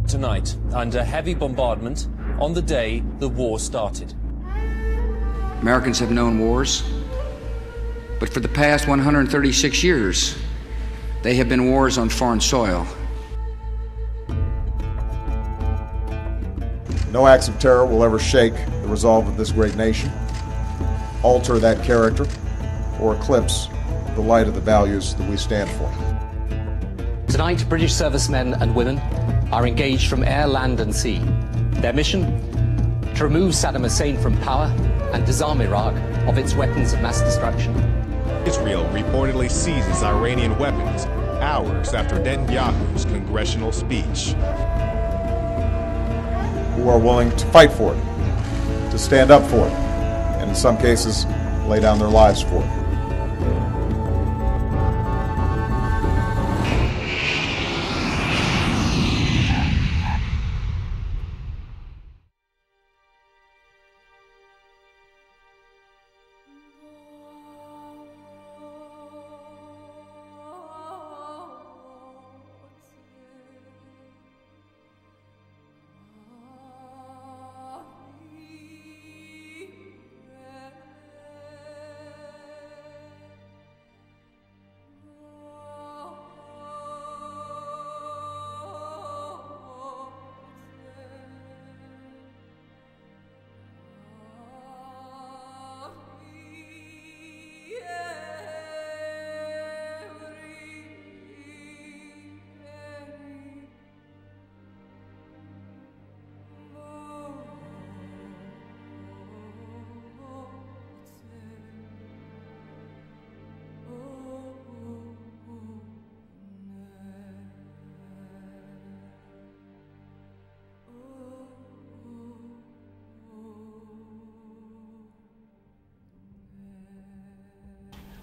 Tonight, under heavy bombardment, on the day the war started. Americans have known wars, but for the past 136 years, they have been wars on foreign soil. No acts of terror will ever shake the resolve of this great nation, alter that character, or eclipse the light of the values that we stand for. Tonight, British servicemen and women are engaged from air, land and sea. Their mission? To remove Saddam Hussein from power and disarm Iraq of its weapons of mass destruction. Israel reportedly seizes Iranian weapons hours after Netanyahu's congressional speech. Who are willing to fight for it, to stand up for it, and in some cases, lay down their lives for it.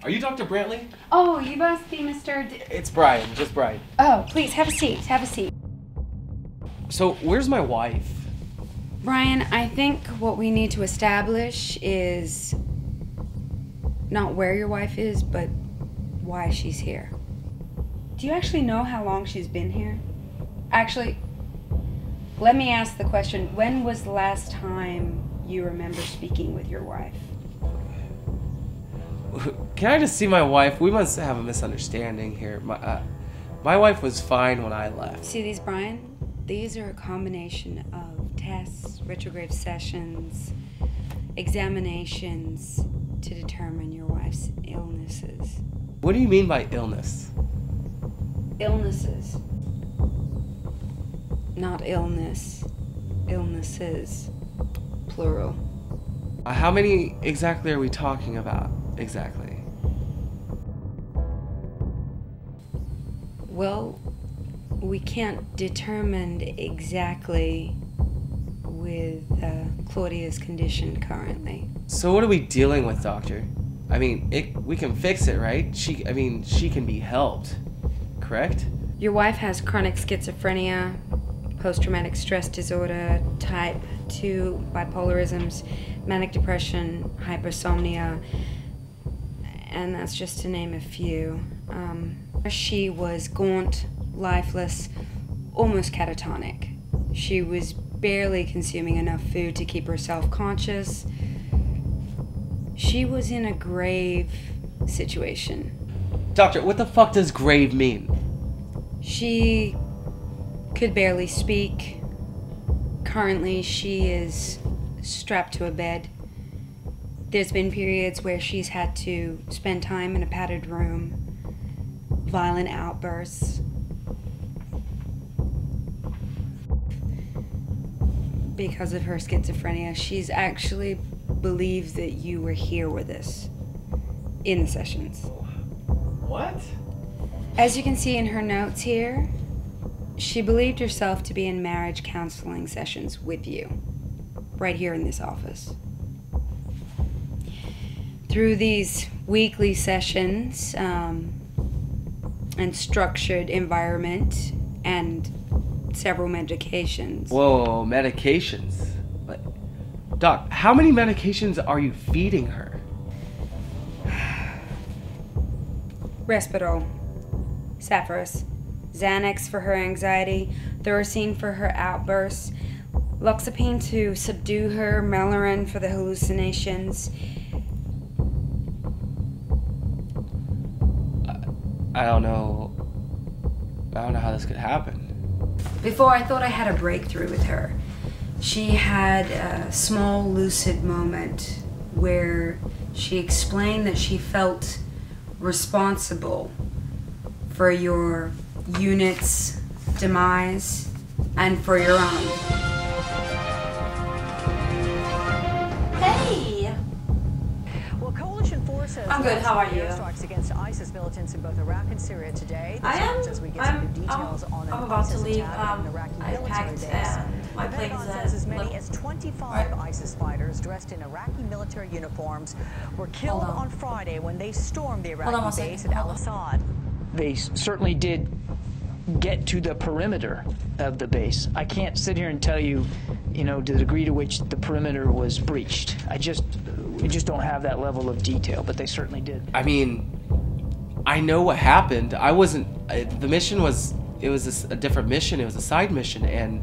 Are you Dr. Brantley? Oh, you must be Mr. It's Brian, just Brian. Oh, please, have a seat, have a seat. So, where's my wife? Brian, I think what we need to establish is not where your wife is, but why she's here. Do you actually know how long she's been here? Actually, let me ask the question, when was the last time you remember speaking with your wife? Can I just see my wife? We must have a misunderstanding here. My wife was fine when I left. See these, Brian? These are a combination of tests, retrograde sessions, examinations to determine your wife's illnesses. What do you mean by illness? Illnesses. Not illness. Illnesses. Plural. How many exactly are we talking about? Exactly. Well, we can't determine exactly with Claudia's condition currently. So what are we dealing with, doctor? I mean, we can fix it, right? She can be helped, correct? Your wife has chronic schizophrenia, post-traumatic stress disorder, type 2 bipolarisms, manic depression, hypersomnia, and that's just to name a few. She was gaunt, lifeless, almost catatonic. She was barely consuming enough food to keep herself conscious. She was in a grave situation. Doctor, what the fuck does grave mean? She could barely speak. Currently, she is strapped to a bed. There's been periods where she's had to spend time in a padded room, violent outbursts. Because of her schizophrenia, she's actually believed that you were here with us in the sessions. What? As you can see in her notes here, she believed herself to be in marriage counseling sessions with you, right here in this office. Through these weekly sessions and structured environment and several medications. Whoa, medications? But, Doc, how many medications are you feeding her? Risperdal, Sapphirus, Xanax for her anxiety, Thuracine for her outbursts, Loxapine to subdue her, Melarin for the hallucinations. I don't know how this could happen. Before, I thought I had a breakthrough with her. She had a small lucid moment where she explained that she felt responsible for your unit's demise and for your own. Hey! Well, coalition forces I'm good. How are you? Strikes against ISIS militants in both Iraq and Syria today. I'm about to leave. I packed my the plane Pentagon says as many as 25 ISIS fighters dressed in Iraqi military uniforms were killed on Friday when they stormed the Iraqi base at Al-Assad. They certainly did get to the perimeter of the base. I can't sit here and tell you, the degree to which the perimeter was breached. We just don't have that level of detail, but they certainly did. I mean, I know what happened. I wasn't. The mission was. It was a different mission. It was a side mission, and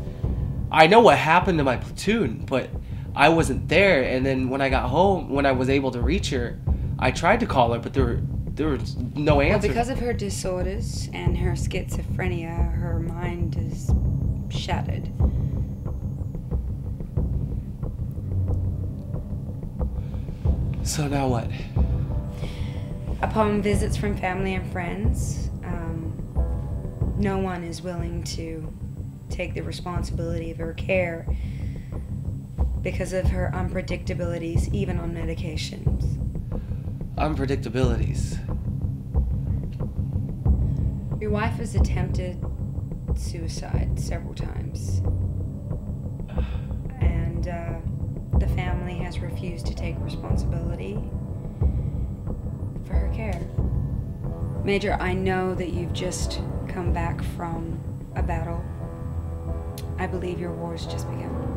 I know what happened to my platoon, but I wasn't there. And then when I got home, when I was able to reach her, I tried to call her, but there was no answer. Well, because of her disorders and her schizophrenia, her mind is shattered. So now what? Upon visits from family and friends, no one is willing to take the responsibility of her care because of her unpredictabilities, even on medications. Unpredictabilities. Your wife has attempted suicide several times, and the family has refused to take responsibility for her care. Major, I know that you've just come back from a battle. I believe your war has just begun.